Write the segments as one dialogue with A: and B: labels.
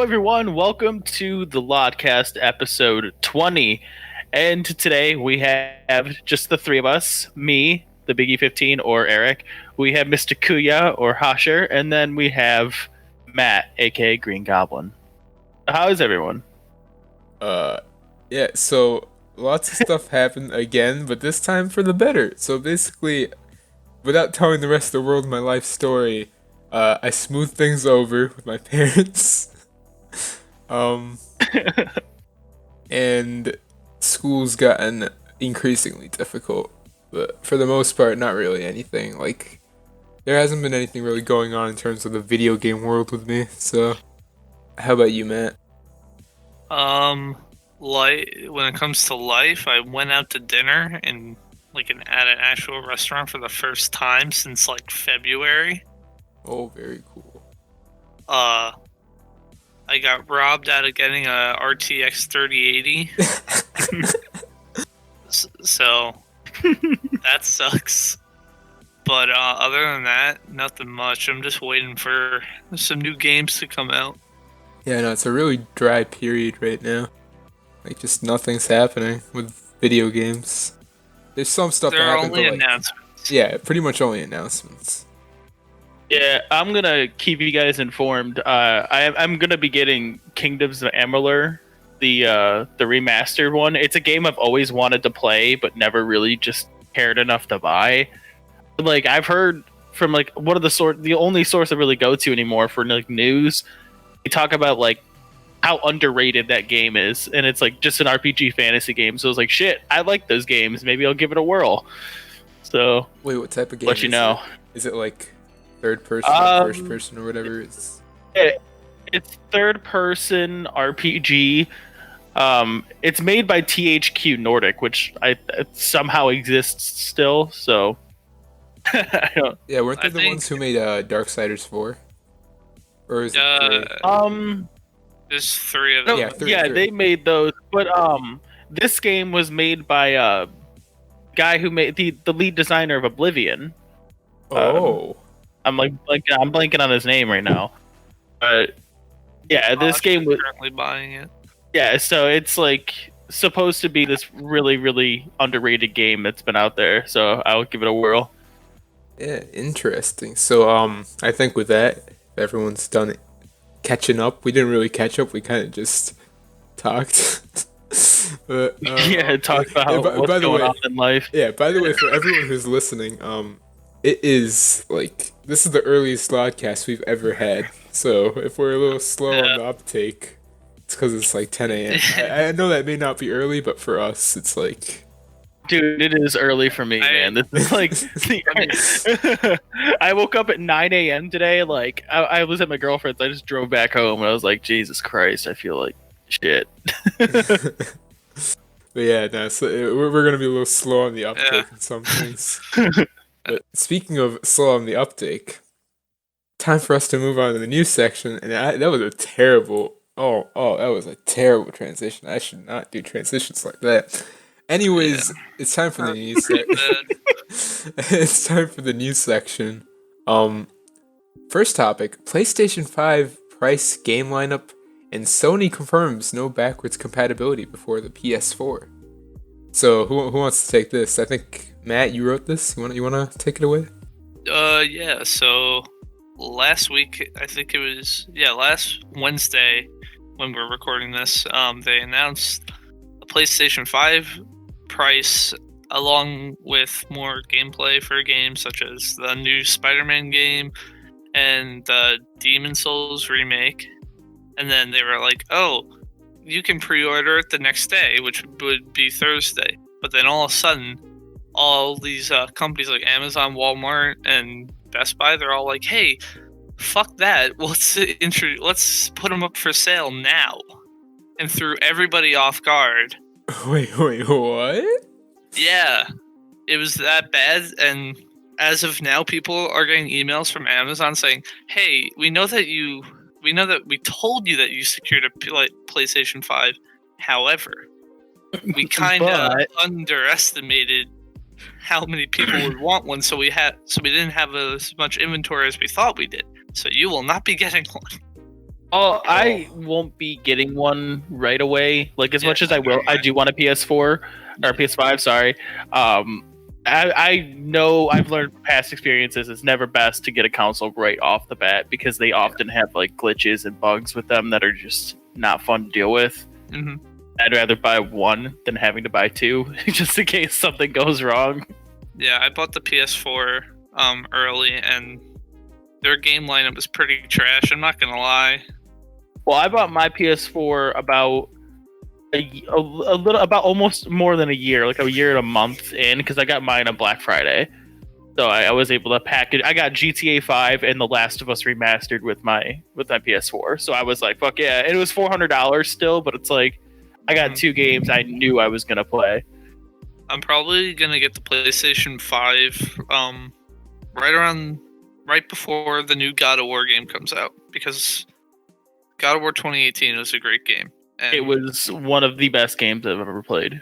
A: everyone. Welcome to the LODcast episode 20. And today we have just the three of us, me, the Biggie 15, or Eric. We have Mr. Cueyo, or Hasher, and then we have Matt, aka Green Goblin. How is everyone?
B: Yeah, so lots of stuff happened again, but this time for the better. So basically, without telling the rest of the world my life story, I smoothed things over with my parents. Um, and school's gotten increasingly difficult, but for the most part, not really anything. Like, there hasn't been anything really going on in terms of the video game world with me, so how about you, Matt?
C: When it comes to life, I went out to dinner and at an actual restaurant for the first time since like February.
B: Oh, very cool.
C: I got robbed out of getting a RTX 3080. So that sucks. But other than that, nothing much. I'm just waiting for some new games to come out.
B: Yeah, no, it's a really dry period right now. Like, just nothing's happening with video games. There's some stuff
C: There
B: that
C: are
B: happens.
C: only announcements.
B: Yeah, pretty much only announcements.
A: Yeah, I'm gonna keep you guys informed. I'm gonna be getting Kingdoms of Amalur, the remastered one. It's a game I've always wanted to play, but never really just cared enough to buy. Like, I've heard from one of the only source I really go to anymore for news. They talk about how underrated that game is, and it's just an RPG fantasy game. So I was like, shit, I like those games. Maybe I'll give it a whirl. So
B: wait, what type of game?
A: Let you know.
B: Is it like third person, or first person, or whatever? It's
A: third person RPG. It's made by THQ Nordic, which it somehow exists still. So
B: yeah, weren't they the ones who made Darksiders 4? Or is it 3?
C: There's three of them.
B: Yeah, three.
A: They made those, but this game was made by guy who made the lead designer of Oblivion.
B: Oh,
A: I'm blanking on his name right now. But yeah, this game was
C: currently buying it.
A: Yeah, so it's supposed to be this really, really underrated game that's been out there. So I'll give it a whirl.
B: Yeah, interesting. So I think with that, everyone's done it. Catching up. We didn't really catch up. We kind of just talked. But,
A: talked about what's going on in life.
B: Yeah, by the way, for everyone who's listening, it is this is the earliest LODcast we've ever had. So if we're a little slow on the uptake, it's because it's 10 a.m. I know that may not be early, but for us, it's
A: Dude, it is early for me, man. This is I woke up at 9 a.m. today. I was at my girlfriend's. I just drove back home, and I was like, Jesus Christ, I feel like shit.
B: But yeah, no, so we're going to be a little slow on the uptake in some things. But speaking of slow on the uptake, time for us to move on to the news section. And that was a terrible... that was a terrible transition. I should not do transitions like that. Anyways, It's time for the news section. It's time for the news section. First topic, PlayStation 5 price, game lineup, and Sony confirms no backwards compatibility before the PS4. So who wants to take this? I think Matt, you wrote this. You wanna take it away?
C: Yeah. So last week, I think it was last Wednesday when we're recording this, they announced a PlayStation 5 price along with more gameplay for games such as the new Spider-Man game and the Demon Souls remake. And then they were like, oh, you can pre-order it the next day, which would be Thursday. But then all of a sudden, all these companies like Amazon, Walmart, and Best Buy, they're all like, hey, fuck that. Let's put them up for sale now. And threw everybody off guard.
B: Wait, what?
C: Yeah, it was that bad, and as of now, people are getting emails from Amazon saying, hey, we know that we told you that you secured a PlayStation 5. However, we kind of underestimated how many people would want one, so we didn't have as much inventory as we thought we did. So you will not be getting one.
A: Oh, I won't be getting one right away. Like as much as I will, I do want a PS4 or PS5. Sorry. I know I've learned from past experiences it's never best to get a console right off the bat because they often have like glitches and bugs with them that are just not fun to deal with.
C: Mm-hmm.
A: I'd rather buy one than having to buy two just in case something goes wrong.
C: Yeah, I bought the PS4 early, and their game lineup is pretty trash. I'm not gonna lie.
A: Well, I bought my PS4 about a little about almost more than a year, like a year and a month in, because I got mine on Black Friday. So I was able to package. I got GTA 5 and The Last of Us remastered with my PS4. So I was like, fuck yeah! And it was $400 still, but it's like I got two games I knew I was gonna play.
C: I'm probably gonna get the PlayStation 5 right before the new God of War game comes out, because God of War 2018 was a great game. And
A: it was one of the best games I've ever played.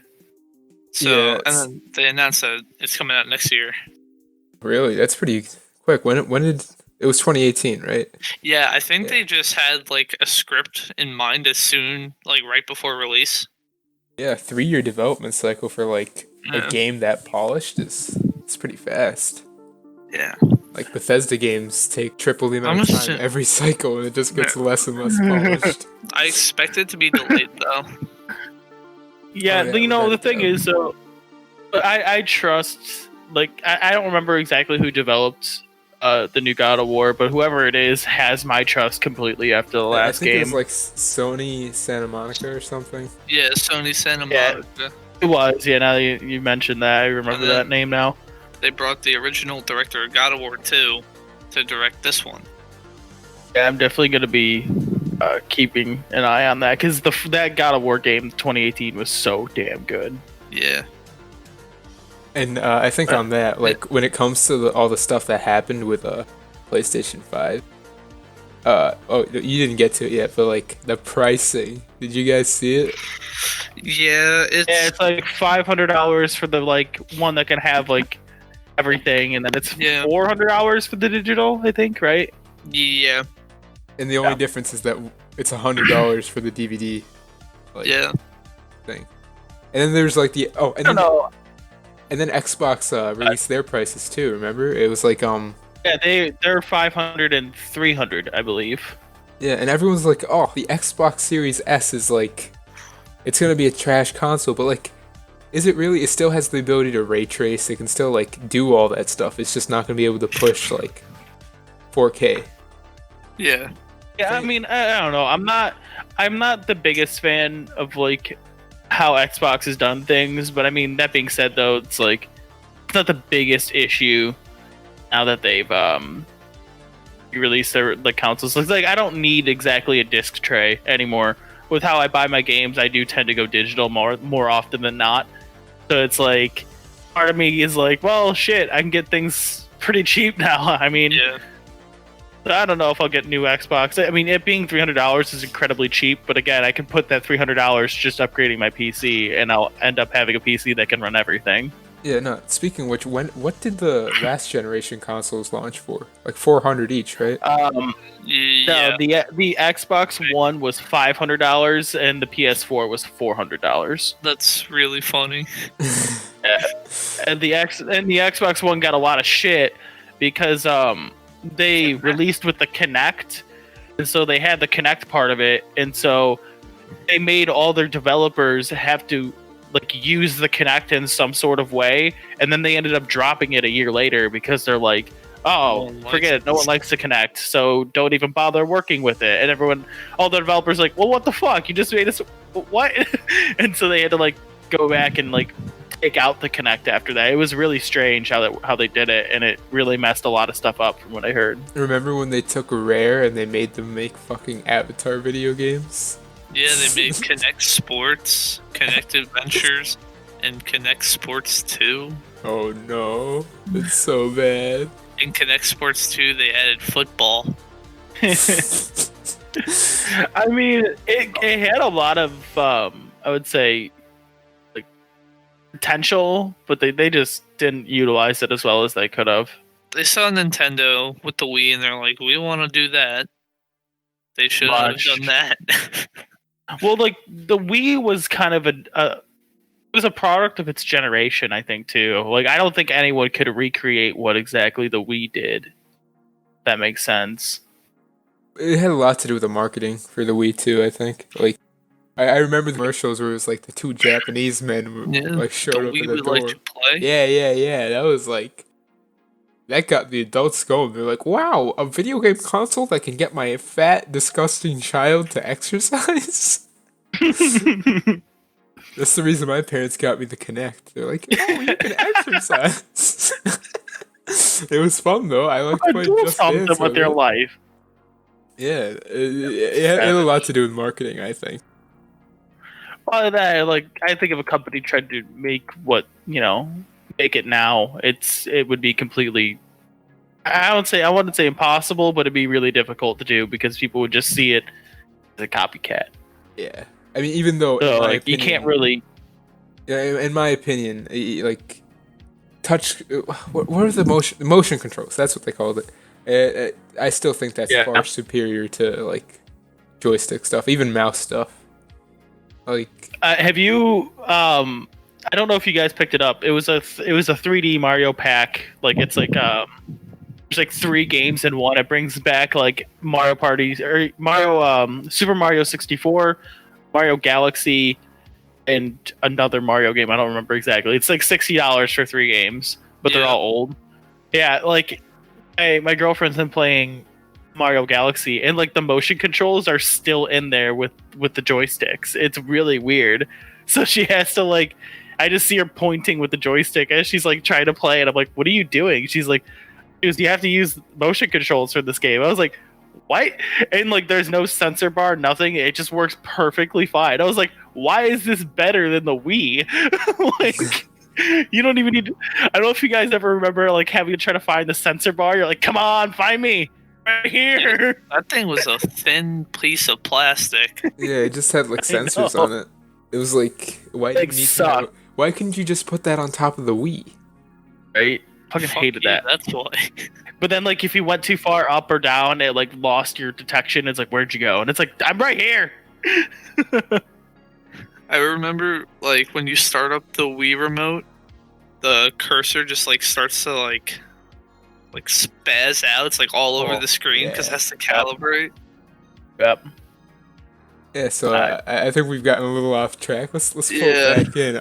C: So,
B: Yeah,
C: and then they announced that it's coming out next year.
B: Really? That's pretty quick. When did it was 2018, right?
C: Yeah, I think they just had like a script in mind as soon, like right before release.
B: Yeah, 3-year development cycle for like a game that polished it's pretty fast.
C: Yeah.
B: Like Bethesda games take triple the amount of time every cycle, and it just gets less and less polished.
C: I expect it to be delayed though.
A: Yeah, you know the thing is, I trust. Like I don't remember exactly who developed the new God of War, but whoever it is has my trust completely after the last game.
B: I think it was like Sony Santa Monica or something.
C: Yeah, Sony Santa Monica.
A: It was. Yeah, now you mentioned that, I remember that name now.
C: They brought the original director of God of War 2 to direct this one.
A: Yeah, I'm definitely going to be keeping an eye on that because that God of War game 2018 was so damn good.
C: Yeah.
B: And I think on that, like when it comes to all the stuff that happened with PlayStation 5, you didn't get to it yet, but like the pricing, did you guys see it?
C: Yeah,
A: it's like $500 for the like one that can have like everything, and then it's $400 for the digital, I think, right?
C: Yeah.
B: And the only difference is that it's $100 for the DVD. Like, thing. And then there's like and then Xbox released their prices too. Remember, it was like
A: yeah, they're $500 and $300, I believe.
B: Yeah, and everyone's like, oh, the Xbox Series S is like, it's gonna be a trash console, but like, is it really? It still has the ability to ray trace. It can still like do all that stuff. It's just not gonna be able to push like 4K.
C: Yeah.
A: Yeah, I mean, I don't know. I'm not the biggest fan of like how Xbox has done things, but I mean, that being said, though, it's like it's not the biggest issue now that they've released the consoles. It's like I don't need exactly a disc tray anymore. With how I buy my games, I do tend to go digital more often than not. So it's like part of me is like, well, shit, I can get things pretty cheap now. I mean, I don't know if I'll get new Xbox. I mean, it being $300 is incredibly cheap, but again, I can put that $300 just upgrading my PC, and I'll end up having a PC that can run everything.
B: Yeah, no. Speaking of which, what did the last generation consoles launch for? Like $400 each, right?
A: No, the Xbox One was $500 and the PS4 was $400.
C: That's really funny.
A: And the Xbox One got a lot of shit because they released with the Kinect, and so they had the Kinect part of it, and so they made all their developers have to like use the Kinect in some sort of way, and then they ended up dropping it a year later because they're like, oh, forget it, no one likes the Kinect, so don't even bother working with it. And all the developers like, well, what the fuck, you just made us what? And so they had to like go back and like take out the Kinect after that. It was really strange how they did it, and it really messed a lot of stuff up from what I heard.
B: Remember when they took Rare and they made them make fucking Avatar video games?
C: Yeah, they made Kinect Sports, Kinect Adventures, and Kinect Sports 2.
B: Oh no, it's so bad.
C: In Kinect Sports 2, they added football.
A: I mean, it had a lot of, I would say, like potential, but they just didn't utilize it as well as they could have.
C: They saw Nintendo with the Wii, and they're like, we want to do that. They should have done that.
A: Well, like the Wii was kind of it was a product of its generation, I think too. Like I don't think anyone could recreate what exactly the Wii did. That makes sense.
B: It had a lot to do with the marketing for the Wii too, I think. Like I remember the commercials where it was like the two Japanese men like showed up at the door.
C: Like to play.
B: Yeah. That was like that got the adults going. They're like, wow, a video game console that can get my fat, disgusting child to exercise? That's the reason my parents got me the Kinect. They're like, oh, you can exercise. It was fun, though. I liked playing Just Dance
A: with their life.
B: Yeah, it had a lot to do with marketing, I think.
A: Well, that, like, I think if a company tried to make make it now, it would be completely. I wouldn't say impossible, but it'd be really difficult to do because people would just see it as a copycat.
B: Yeah, I mean, even though
A: you can't really.
B: Yeah, in my opinion, like touch. What are the motion controls? That's what they called it. I still think that's far superior to like joystick stuff, even mouse stuff. Like,
A: have you? I don't know if you guys picked it up. It was a 3D Mario pack. Like it's like there's like 3 games in one. It brings back like Mario Party or Super Mario 64, Mario Galaxy, and another Mario game. I don't remember exactly. It's like $60 for 3 games, but they're all old. Yeah, like my girlfriend's been playing Mario Galaxy, and like the motion controls are still in there with the joysticks. It's really weird. So she has to like, I just see her pointing with the joystick as she's like trying to play, and I'm like, "What are you doing?" She's like, "You have to use motion controls for this game." I was like, "What?" And like, there's no sensor bar, nothing. It just works perfectly fine. I was like, "Why is this better than the Wii?" Like, you don't even need. I don't know if you guys ever remember like having to try to find the sensor bar. You're like, "Come on, find me right here."
C: That thing was a thin piece of plastic.
B: Yeah, it just had like sensors on it. It was like, why couldn't you just put that on top of the Wii?
A: Right? Fucking hated that.
C: That's why.
A: But then, like, if you went too far up or down, it like lost your detection. It's like, where'd you go? And it's like, I'm right here.
C: I remember, like, when you start up the Wii remote, the cursor just like starts to like spaz out. It's like all over the screen because it has to calibrate.
A: Yep.
B: Yeah, so I think we've gotten a little off track. Let's pull it back in.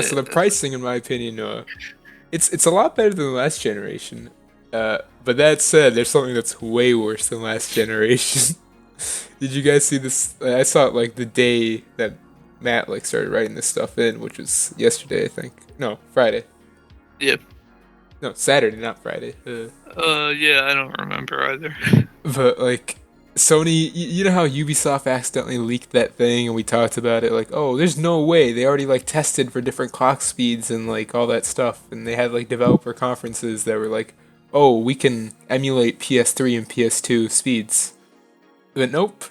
B: So the pricing, in my opinion, it's a lot better than the last generation. But that said, there's something that's way worse than last generation. Did you guys see this? I saw it like the day that Matt like started writing this stuff in, which was yesterday, I think. No, Friday.
C: Yep.
B: No, Saturday, not Friday.
C: Yeah, I don't remember either.
B: But like, Sony, you know how Ubisoft accidentally leaked that thing and we talked about it, like, oh, there's no way, they already like tested for different clock speeds and like all that stuff, and they had like developer conferences that were like, oh, we can emulate PS3 and PS2 speeds. But nope.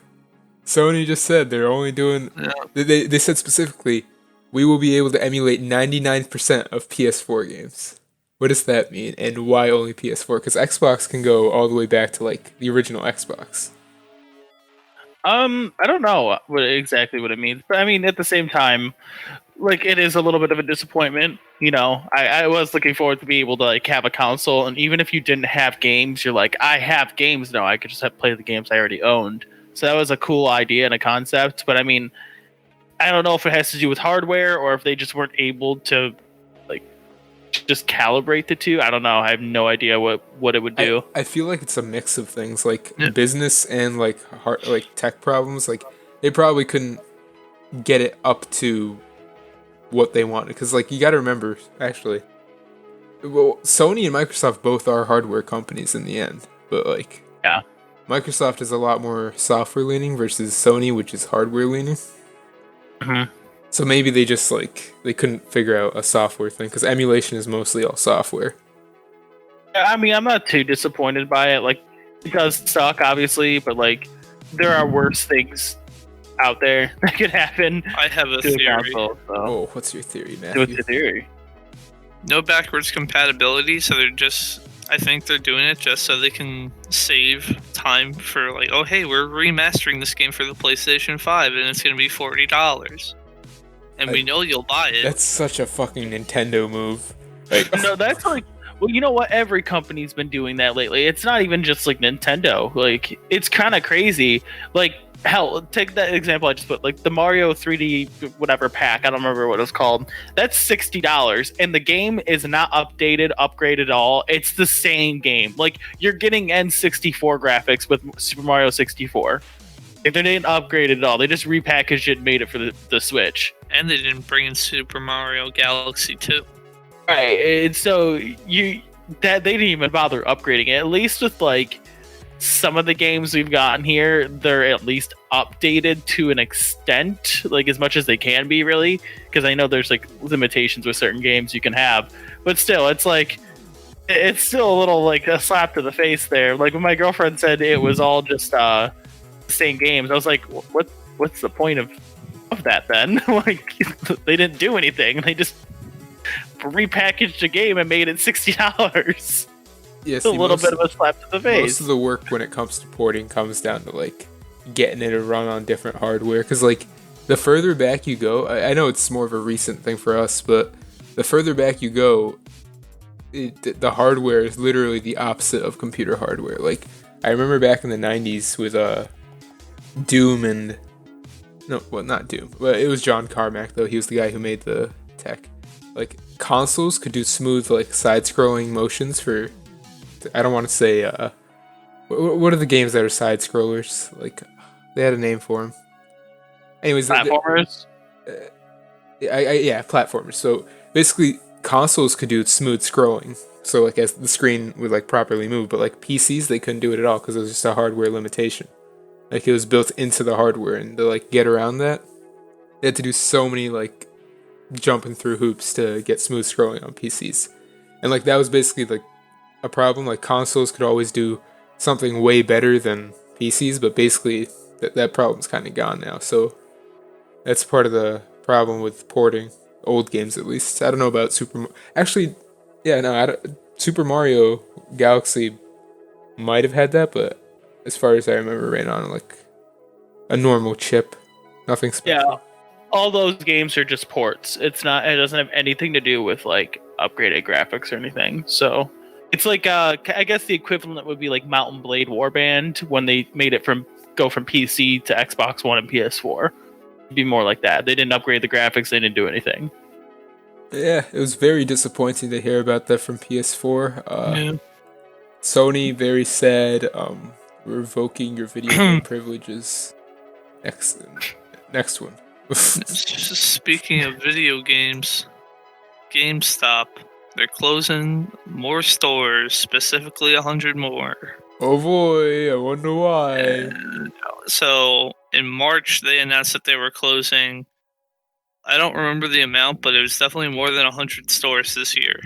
B: Sony just said they're only doing, they said specifically, we will be able to emulate 99% of PS4 games. What does that mean, and why only PS4? Because Xbox can go all the way back to like the original Xbox.
A: I don't know exactly what it means, but I mean, at the same time, like, it is a little bit of a disappointment. You know, I was looking forward to be able to like have a console, and even if you didn't have games, you're like, I have games now. I could just play the games I already owned. So that was a cool idea and a concept. But I mean, I don't know if it has to do with hardware or if they just weren't able to like just calibrate the two. I don't know. I have no idea what it would do.
B: I feel like it's a mix of things, like business and like tech problems. Like they probably couldn't get it up to what they wanted, because like you got to remember, actually, well, Sony and Microsoft both are hardware companies in the end, but like Microsoft is a lot more software leaning versus Sony, which is hardware leaning.
A: Mm-hmm.
B: So maybe they just like they couldn't figure out a software thing, because emulation is mostly all software.
A: I mean, I'm not too disappointed by it. Like, it does suck, obviously, but like there are worse things out there that could happen.
C: I have a theory.
A: Console, so.
B: Oh, what's your theory, Matthew?
A: What's the theory?
C: No backwards compatibility, so they're just I think they're doing it just so they can save time for like, oh hey, we're remastering this game for the PlayStation 5 and it's gonna be $40. And we know you'll buy it.
B: That's such a fucking Nintendo move. Like,
A: No, that's like, well, you know what? Every company's been doing that lately. It's not even just like Nintendo. Like, it's kind of crazy. Like, hell, take that example I just put. Like the Mario 3D whatever pack. I don't remember what it was called. That's $60, and the game is not updated, upgraded at all. It's the same game. Like, you're getting N64 graphics with Super Mario 64. Like, they didn't upgrade it at all. They just repackaged it and made it for the Switch.
C: And they didn't bring in Super Mario Galaxy 2.
A: Right, and so they didn't even bother upgrading it. At least with like some of the games we've gotten here, they're at least updated to an extent, like as much as they can be, really. Because I know there's like limitations with certain games you can have, but still, it's like it's still a little like a slap to the face there. Like when my girlfriend said it was all just the same games, I was like, what's the point of that then? Like they didn't do anything. They just repackaged the game and made it $60.
B: yeah,
A: It's a little bit of a slap to the face.
B: Most of the work when it comes to porting comes down to like getting it to run on different hardware. Because like the further back you go, I know it's more of a recent thing for us, but the further back you go, the hardware is literally the opposite of computer hardware. Like I remember back in the 90s with Doom and not Doom, but it was John Carmack though. He was the guy who made the tech. Like consoles could do smooth like side-scrolling motions for, I don't want to say what are the games that are side-scrollers? Like they had a name for them. Anyways,
A: Platformers.
B: Yeah, platformers. So basically, consoles could do smooth scrolling. So like as the screen would like properly move, but like PCs they couldn't do it at all because it was just a hardware limitation. Like it was built into the hardware, and to like get around that, they had to do so many like jumping through hoops to get smooth scrolling on PCs. And like that was basically like a problem. Like consoles could always do something way better than PCs, but basically that problem's kind of gone now. So that's part of the problem with porting old games, at least. I don't know about actually, yeah, no, Super Mario Galaxy might have had that, but as far as I remember, ran on like a normal chip, nothing special.
A: Yeah, all those games are just ports. It doesn't have anything to do with like upgraded graphics or anything. So it's like I guess the equivalent would be like Mountain Blade Warband when they made it go from PC to Xbox One and PS4. It'd be more like that. They didn't upgrade the graphics. They didn't do anything.
B: Yeah, it was very disappointing to hear about that from PS4. Yeah. Sony, very sad. Revoking your video game privileges. Next one.
C: Speaking of video games, GameStop, they're closing more stores, specifically 100 more.
B: Oh boy, I wonder why.
C: So in March, they announced that they were closing. I don't remember the amount, but it was definitely more than 100 stores this year.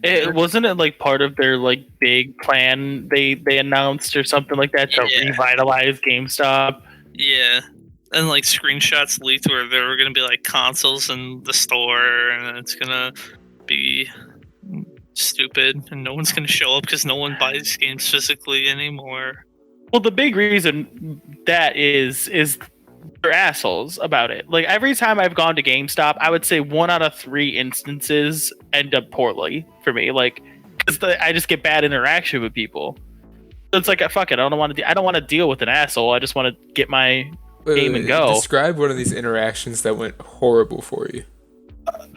A: It wasn't it like part of their like big plan they announced or something like that to revitalize GameStop.
C: Yeah, and like screenshots leaked where there were going to be like consoles in the store, and it's going to be stupid, and no one's going to show up because no one buys games physically anymore.
A: Well, the big reason that is they're assholes about it. Like every time I've gone to GameStop, I would say 1 out of 3 instances end up poorly for me. Like, I just get bad interaction with people. So it's like, fuck it. I don't want to deal with an asshole. I just want to get my game and go.
B: Describe one of these interactions that went horrible for you.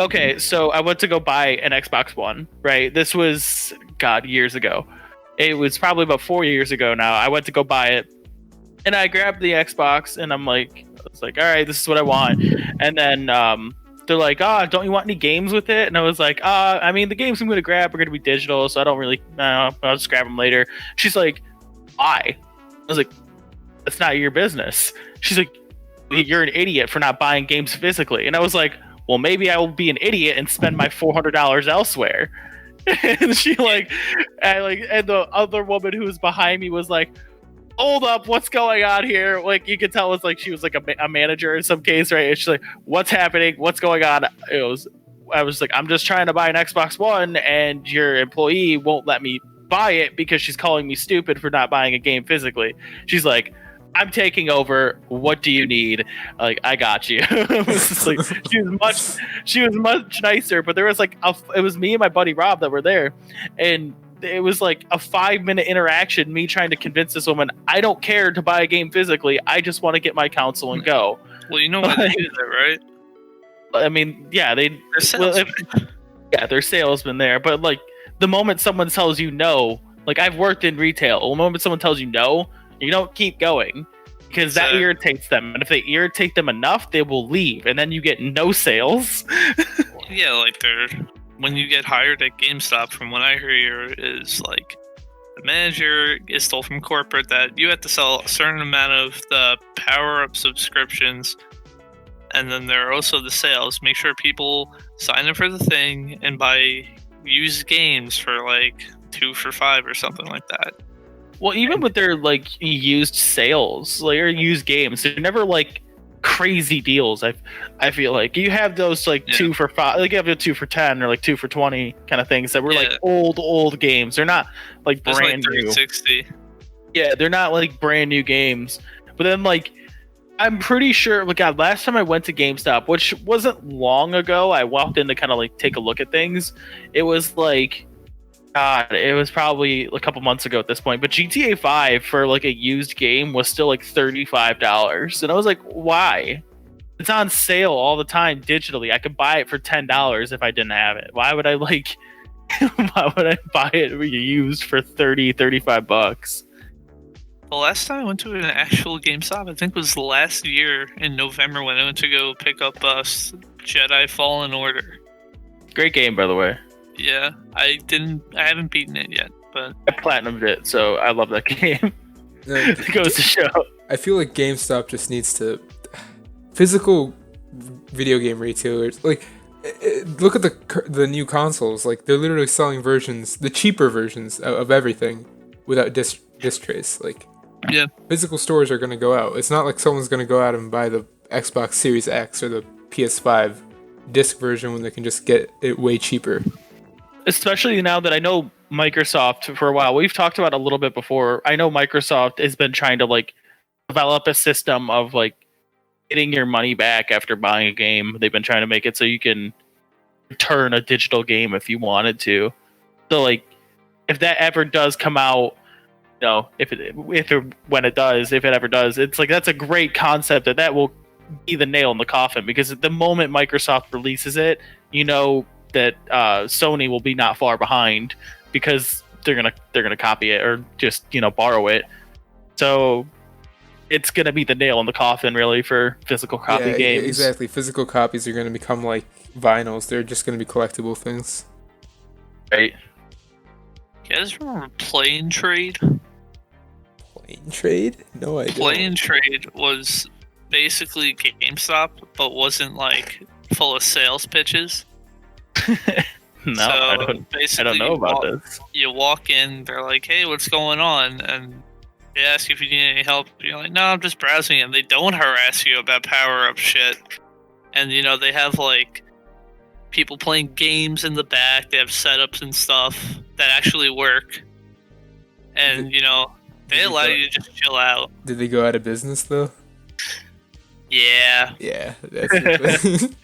A: Okay, so I went to go buy an Xbox One. Right, this was years ago. It was probably about 4 years ago now. I went to go buy it. And I grabbed the Xbox, and I was like, all right, this is what I want. And then they're like, don't you want any games with it? And I was like, I mean, the games I'm going to grab are going to be digital, so I don't really, I'll just grab them later. She's like, why? I was like, that's not your business. She's like, you're an idiot for not buying games physically. And I was like, well, maybe I will be an idiot and spend my $400 elsewhere. And and the other woman who was behind me was like, hold up, what's going on here? Like, you could tell it was like she was like a manager in some case, right? And she's like, what's happening? What's going on? I was like, I'm just trying to buy an Xbox One, and your employee won't let me buy it because she's calling me stupid for not buying a game physically. She's like, I'm taking over. What do you need? Like, I got you. It was just like, she was much nicer, but there was like it was me and my buddy Rob that were there, and it was like a 5-minute interaction, me trying to convince this woman, I don't care to buy a game physically, I just want to get my console and go.
C: Well, you know why they do that, right?
A: I mean, yeah, they're salesmen there, but like the moment someone tells you no, like I've worked in retail, the moment someone tells you no, you don't keep going because that irritates them, and if they irritate them enough, they will leave, and then you get no sales.
C: Yeah, like when you get hired at GameStop, from what I hear, is like the manager is told from corporate that you have to sell a certain amount of the power-up subscriptions, and then there are also the sales. Make sure people sign up for the thing and buy used games for like 2 for $5 or something like that.
A: Well, even with their like used sales, like or used games, they're never like crazy deals. I feel like you have those like 2 for $5, like you have the 2 for $10 or like 2 for $20 kind of things that were like old games. They're not like brand
C: like
A: new.
C: 360.
A: Yeah, they're not like brand new games. But then like I'm pretty sure. Like God, last time I went to GameStop, which wasn't long ago, I walked in to kind of like take a look at things. It was like, God, it was probably a couple months ago at this point. But GTA 5 for like a used game was still like $35, and I was like, why? It's on sale all the time digitally. I could buy it for $10 if I didn't have it. Why would I like? Why would I buy it used for $35?
C: The last time I went to an actual GameStop, I think was last year in November when I went to go pick up Jedi Fallen Order.
A: Great game, by the way.
C: Yeah, I haven't beaten it yet, but
A: I platinumed it, so I love that game. It goes to show.
B: I feel like GameStop just needs to physical video game retailers like look at the new consoles. Like they're literally selling versions, the cheaper versions of everything without disc trace. Like
C: yeah,
B: physical stores are going to go out. It's not like someone's going to go out and buy the Xbox Series X or the PS5 disc version when they can just get it way cheaper.
A: Especially now that I know Microsoft for a while. We've talked about it a little bit before. I know Microsoft has been trying to like develop a system of like getting your money back after buying a game. They've been trying to make it so you can return a digital game if you wanted to. So like if that ever does come out, you know, if it ever does, it's like that's a great concept that will be the nail in the coffin, because at the moment Microsoft releases it, you know that Sony will be not far behind because they're gonna copy it or just borrow it. So it's gonna be the nail in the coffin really for physical copy games.
B: Exactly. Physical copies are gonna become like vinyls. They're just gonna be collectible things.
A: Right.
C: You guys remember Play and Trade?
B: Play and Trade? No idea.
C: Play and Trade was basically GameStop, but wasn't like full of sales pitches.
A: No, so I don't know about this.
C: You walk in, they're like, "Hey, what's going on?" And they ask you if you need any help. You're like, "No, I'm just browsing." And they don't harass you about power-up shit. And they have like people playing games in the back. They have setups and stuff that actually work. And they allow you to just chill out.
B: Did they go out of business though?
C: Yeah.
B: Yeah, that's the thing.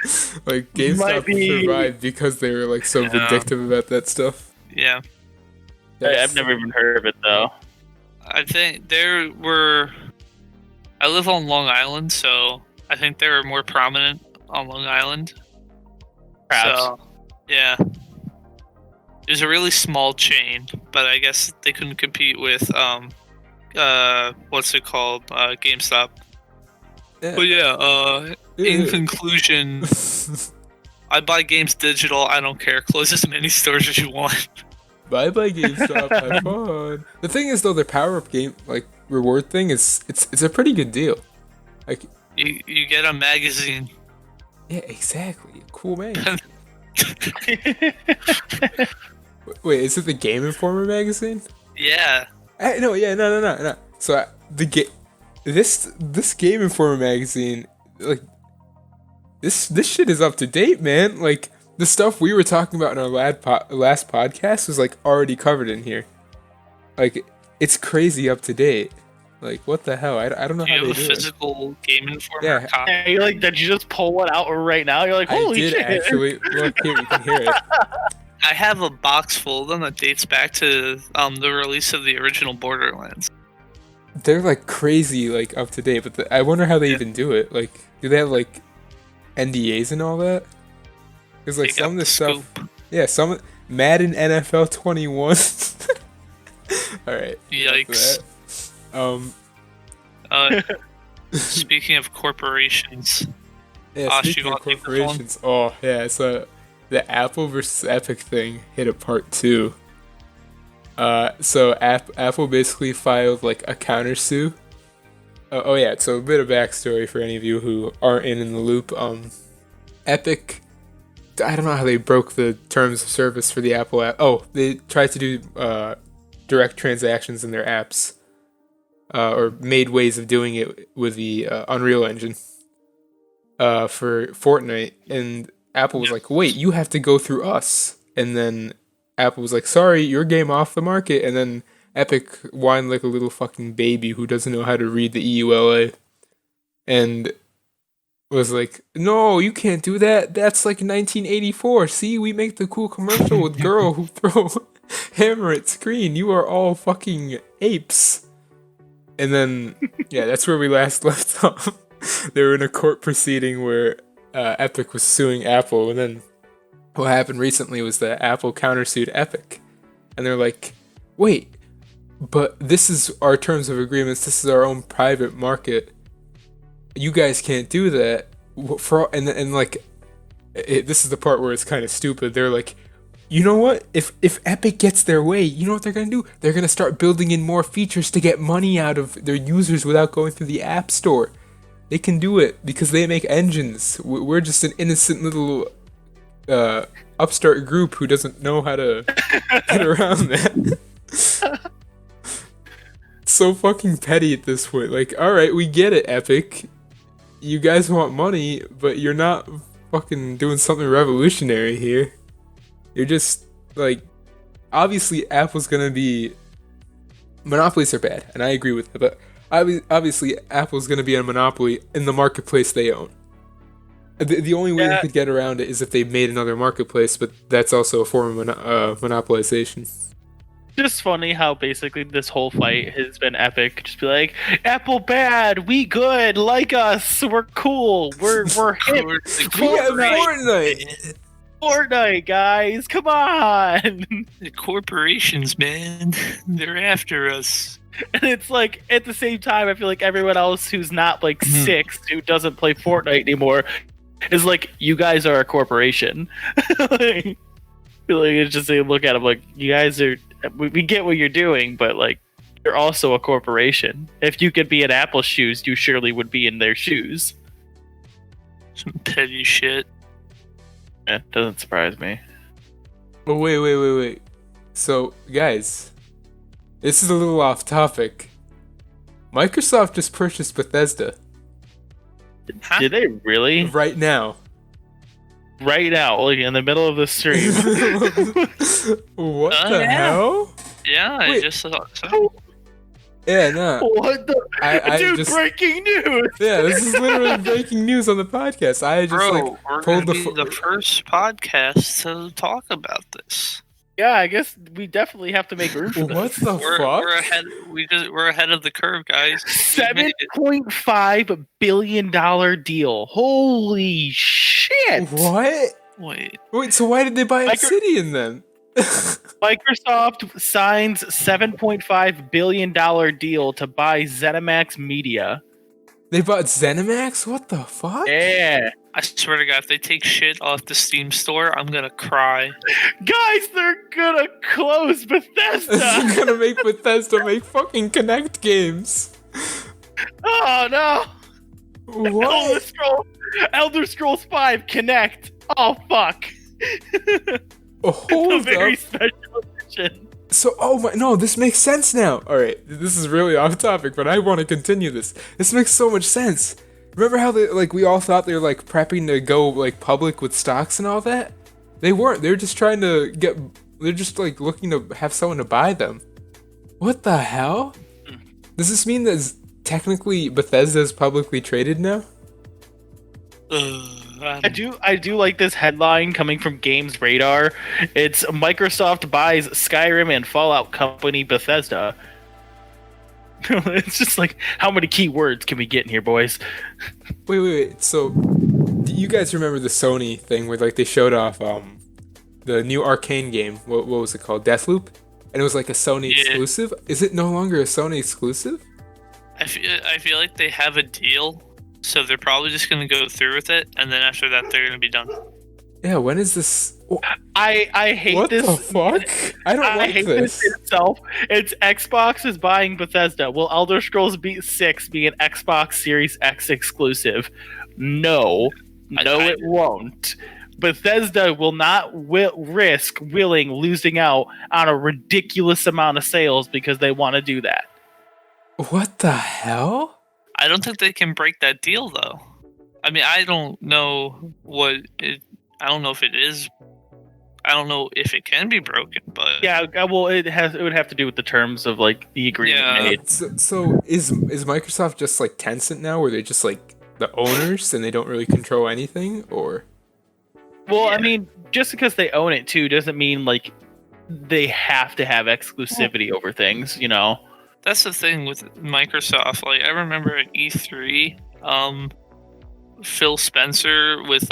B: Like GameStop survived because they were like so vindictive about that stuff.
C: Yeah.
A: I've never even heard of it though.
C: I think I live on Long Island, so I think they were more prominent on Long Island.
A: Perhaps.
C: So, yeah. It was a really small chain, but I guess they couldn't compete with what's it called? GameStop. But in conclusion, I buy games digital. I don't care. Close as many stores as you want.
B: Bye GameStop. Have fun. The thing is though, their power-up game like reward thing is it's a pretty good deal. Like
C: you get a magazine.
B: Yeah, exactly. Cool magazine. Wait, is it the Game Informer magazine?
C: Yeah.
B: No. So this Game Informer magazine, like this shit is up to date, man. Like the stuff we were talking about in our last podcast was like already covered in here. like it's crazy up to date. Like what the hell? I don't know
C: Do
B: how
C: you
B: they
C: have a
B: do it.
C: physical Game Informer
B: Yeah.
C: copy?
A: Hey, like, did you just pull one out right now? You're like,
B: I
A: holy
B: did
A: shit!
B: actually. Look here, you can hear it.
C: I have a box full of them that dates back to the release of the original Borderlands.
B: They're like crazy, like up to date. But I wonder how they even do it. Like, do they have like NDAs and all that? Because like
C: They
B: some
C: got
B: of
C: the
B: this stuff,
C: scoop.
B: yeah, some Madden NFL 21. All right.
C: Yikes. Speaking of corporations,
B: Yeah,
C: Ash,
B: speaking
C: you
B: of
C: want to take the phone?
B: corporations, oh yeah, so the Apple versus Epic thing hit a part 2. So Apple basically filed like a countersue. Oh yeah, so a bit of backstory for any of you who aren't in the loop. Epic, I don't know how they broke the terms of service for the Apple app. Oh, they tried to do direct transactions in their apps, or made ways of doing it with the Unreal Engine for Fortnite, and Apple was like, "Wait, you have to go through us." And then Apple was like, "Sorry, your game off the market." And then Epic whined like a little fucking baby who doesn't know how to read the EULA, and was like, "No, you can't do that. That's like 1984. See, we make the cool commercial with girl who throw hammer at screen. You are all fucking apes." And then, yeah, that's where we last left off. They were in a court proceeding where Epic was suing Apple, and then what happened recently was that Apple countersued Epic, and they're like, "Wait, but this is our terms of agreements. This is our own private market. You guys can't do that." And like, this is the part where it's kind of stupid. They're like, "You know what? If Epic gets their way, you know what they're gonna do? They're gonna start building in more features to get money out of their users without going through the App Store. They can do it because they make engines. We're just an innocent little upstart group who doesn't know how to get around that." It's so fucking petty at this point. Like, all right, we get it, Epic. You guys want money, but you're not fucking doing something revolutionary here. You're just, like, obviously Apple's gonna be... Monopolies are bad, and I agree with it, but obviously Apple's gonna be a monopoly in the marketplace they own. The only way they could get around it is if they made another marketplace, but that's also a form of monopolization.
A: Just funny how basically this whole fight has been Epic. Just be like, Apple bad, we good, like us, we're cool, we're hip. Fortnite, guys, come on.
C: The corporations, man, they're after us.
A: And it's like, at the same time, I feel like everyone else who's not like 6, who doesn't play Fortnite anymore, is like, you guys are a corporation. Like, I feel like it's just, they look at them like, you guys are, we get what you're doing, but like, you're also a corporation. If you could be in Apple's shoes, you surely would be in their shoes.
C: Some petty shit.
A: Yeah, doesn't surprise me.
B: Oh, wait. So, guys, this is a little off topic. Microsoft just purchased Bethesda.
C: Huh?
A: Did they really?
B: Right now.
A: Right now, like in the middle of the stream.
B: What the hell?
C: Yeah,
B: Wait.
C: I just thought so.
B: Yeah, no.
A: What the?
B: I
A: Dude,
B: just,
A: breaking news!
B: yeah, this is literally breaking news on the podcast. I just
C: Bro, we're
B: pulled
C: gonna be the first podcast to talk about this.
A: Yeah, I guess we definitely have to make room for
B: What
A: this.
B: the fuck?
C: We're ahead. We're ahead of the curve, guys.
A: $7.5 billion deal. Holy shit!
B: What?
C: Wait,
B: So why did they buy Obsidian then?
A: Microsoft signs $7.5 billion deal to buy ZeniMax Media.
B: They bought ZeniMax? What the fuck?
A: Yeah.
C: I swear to God, if they take shit off the Steam store, I'm gonna cry.
A: Guys, they're gonna close Bethesda!
B: They're gonna make Bethesda make fucking Connect games.
A: Oh no!
B: What?
A: Elder Scrolls 5 Connect. Oh fuck!
B: Hold
A: a very
B: up.
A: special edition.
B: So, oh my, no, this makes sense now. Alright, this is really off topic, but I want to continue this. This makes so much sense. Remember how they, like, we all thought they were, like, prepping to go, like, public with stocks and all that? They weren't. They were just trying to get, they're just, like, looking to have someone to buy them. What the hell? Does this mean that technically Bethesda is publicly traded now?
A: I do like this headline coming from Games Radar. It's Microsoft buys Skyrim and Fallout company Bethesda. It's just like, how many keywords can we get in here, boys?
B: Wait. So, do you guys remember the Sony thing where like they showed off the new Arcane game? What was it called? Deathloop, and it was like a Sony exclusive. Is it no longer a Sony exclusive?
C: I feel like they have a deal, so they're probably just going to go through with it, and then after that, they're going to be done.
B: Yeah, when is this?
A: I hate
B: what
A: this.
B: What the fuck? I don't like
A: hate
B: this.
A: itself. It's Xbox is buying Bethesda. Will Elder Scrolls 6 be an Xbox Series X exclusive? No, it won't. Bethesda will not risk losing out on a ridiculous amount of sales because they want to do that.
B: What the hell?
C: I don't think they can break that deal, though. I mean, I don't know I don't know if it is. I don't know if it can be broken, but
A: yeah, well, it would have to do with the terms of like the agreement made.
B: So is Microsoft just like Tencent now, where they're just like the owners and they don't really control anything, or?
A: Well, I mean, just because they own it too doesn't mean like they have to have exclusivity over things, you know.
C: That's the thing with Microsoft. Like, I remember at E3, Phil Spencer with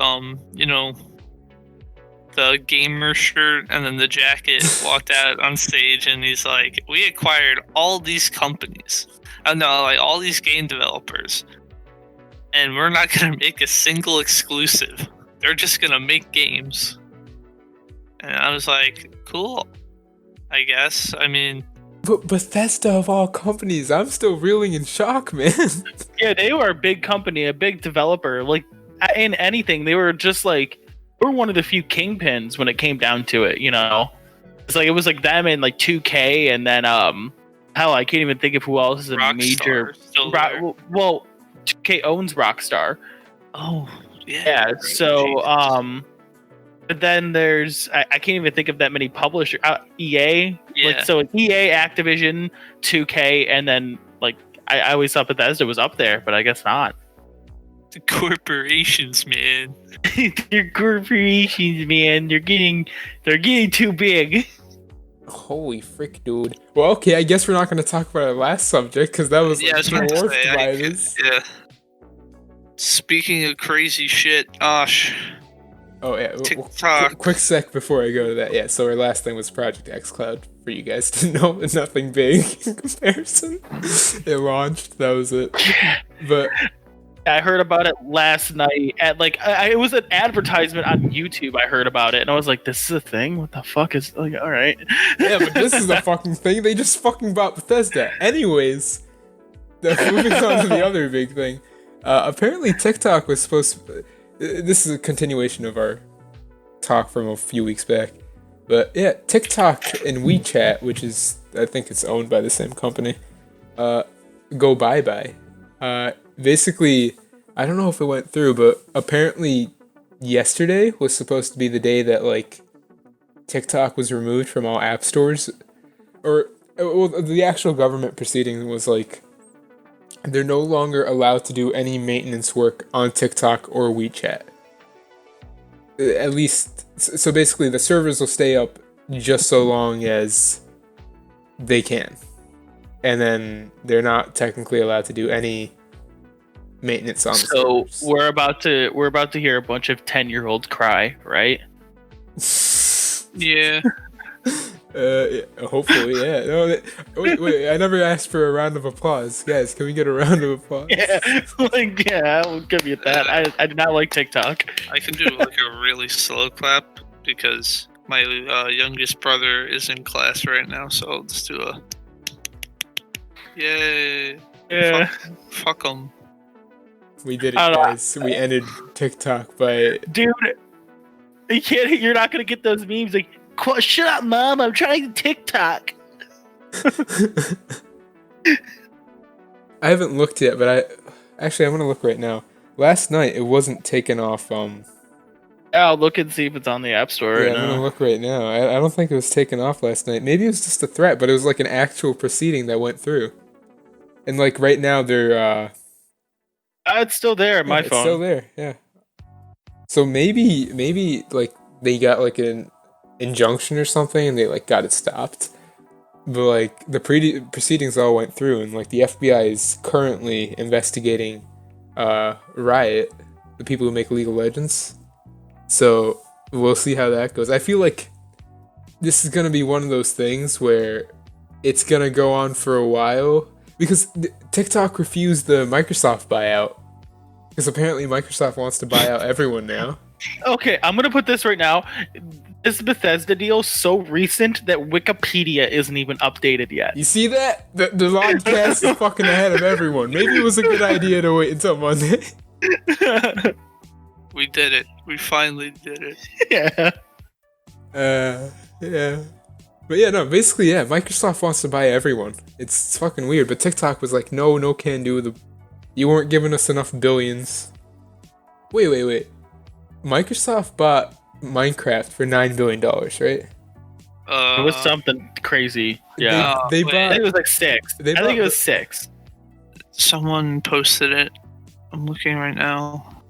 C: the gamer shirt and then the jacket walked out on stage, and he's like, "We acquired all these companies, all these game developers, and we're not gonna make a single exclusive. They're just gonna make games." And I was like, "Cool, I guess." I mean,
B: but Bethesda of all companies, I'm still reeling in shock, man.
A: Yeah, they were a big company, a big developer. Like in anything, they were just like. We're one of the few kingpins when it came down to it, you know. It was like them and like 2K, and then hell, I can't even think of who else is a major. Well, 2K owns Rockstar.
C: Oh yeah.
A: Yeah. So but then there's I can't even think of that many publishers. EA.
C: Yeah.
A: Like, so EA, Activision, 2K, and then like I always thought Bethesda was up there, but I guess not.
C: The corporations, man.
A: Your corporations, man. They're getting too big.
B: Holy frick, dude. Well, okay, I guess we're not going to talk about our last subject because that was dwarfed by this.
C: Yeah. Speaking of crazy shit, Osh.
B: Oh yeah.
C: TikTok.
B: Quick sec before I go to that. Yeah. So our last thing was Project xCloud. For you guys to know, nothing big in comparison. It launched. That was it. But.
A: I heard about it last night at like it was an advertisement on YouTube. I heard about it and I was like, "This is a thing? What the fuck is like?" All right,
B: yeah, but this is a fucking thing. They just fucking bought Bethesda. Anyways, moving on to the other big thing. Apparently, TikTok was supposed to. This is a continuation of our talk from a few weeks back, but yeah, TikTok and WeChat, which is I think it's owned by the same company, go bye. Basically, I don't know if it went through, but apparently yesterday was supposed to be the day that, like, TikTok was removed from all app stores. Or, well, the actual government proceeding was, like, they're no longer allowed to do any maintenance work on TikTok or WeChat. At least, so basically the servers will stay up just so long as they can. And then they're not technically allowed to do any maintenance on the servers.
A: So we're about to hear a bunch of 10-year-olds cry, right?
C: Yeah.
B: Hopefully, yeah. No, wait, I never asked for a round of applause. Guys, can we get a round of applause?
A: Yeah, like, yeah, I will give you that. I do not like TikTok.
C: I can do like a really slow clap because my youngest brother is in class right now, so I'll just do a yay.
A: Yeah.
C: Fuck them.
B: We did it, guys. We ended TikTok by...
A: Dude, you're not going to get those memes like, "Shut up, Mom, I'm trying TikTok."
B: I haven't looked yet, but I'm going to look right now. Last night, it wasn't taken off
A: I'll look and see if it's on the App Store
B: Yeah,
A: right
B: I'm gonna
A: now.
B: look right now. I don't think it was taken off last night. Maybe it was just a threat, but it was like an actual proceeding that went through. And like right now they're
A: It's still there on
B: yeah,
A: my
B: it's still
A: phone.
B: there. Yeah. So maybe like they got like an injunction or something and they like got it stopped. But like the proceedings all went through and like the FBI is currently investigating Riot, the people who make League of Legends. So we'll see how that goes. I feel like this is gonna be one of those things where it's gonna go on for a while because TikTok refused the Microsoft buyout because apparently Microsoft wants to buy out everyone now.
A: Okay, I'm gonna put this right now. This Bethesda deal so recent that Wikipedia isn't even updated yet.
B: You see that? The LODcast is fucking ahead of everyone. Maybe it was a good idea to wait until Monday.
C: We did it. We finally did it.
A: Yeah.
B: Yeah. But yeah, no, basically, yeah, Microsoft wants to buy everyone. It's fucking weird, but TikTok was like, no can do. You weren't giving us enough billions. Wait. Microsoft bought Minecraft for $9 billion, right?
A: It was something crazy. Yeah.
B: They
C: wait.
A: I think
B: bought.
A: it was like 6.
B: They
A: I think
B: bought
A: it was 6.
C: Someone posted it. I'm looking right now.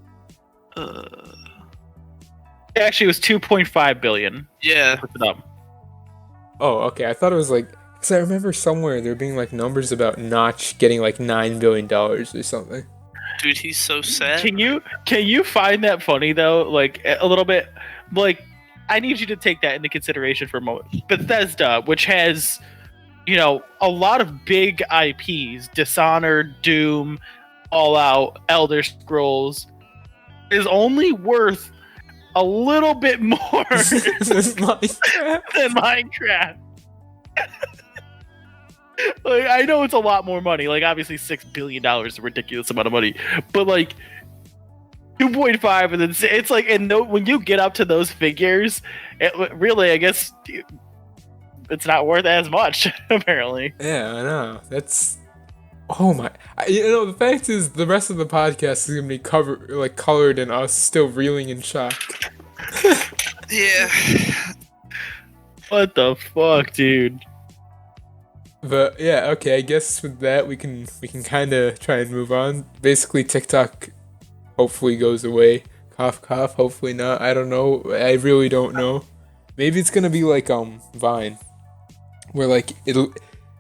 A: Actually, it was 2.5 billion.
C: Yeah.
A: Look it up.
B: Oh, okay. I thought it was like. Because I remember somewhere there being like numbers about Notch getting like $9 billion or something.
C: Dude, he's so sad.
A: Can you find that funny though? Like a little bit. Like I need you to take that into consideration for a moment. Bethesda, which has, a lot of big IPs, Dishonored, Doom, All Out, Elder Scrolls, is only worth a little bit more than Minecraft. Like, I know it's a lot more money. Like, obviously, $6 billion is a ridiculous amount of money. But, like, 2.5, and then it's like, and when you get up to those figures, really, I guess, it's not worth as much, apparently.
B: Yeah, I know. That's. Oh my. The fact is, the rest of the podcast is going to be colored in us still reeling in shock.
C: Yeah.
A: What the fuck, dude?
B: But yeah, okay, I guess with that we can kind of try and move on. Basically, TikTok hopefully goes away. Cough, cough. Hopefully not. I don't know. I really don't know. Maybe it's gonna be like Vine, where like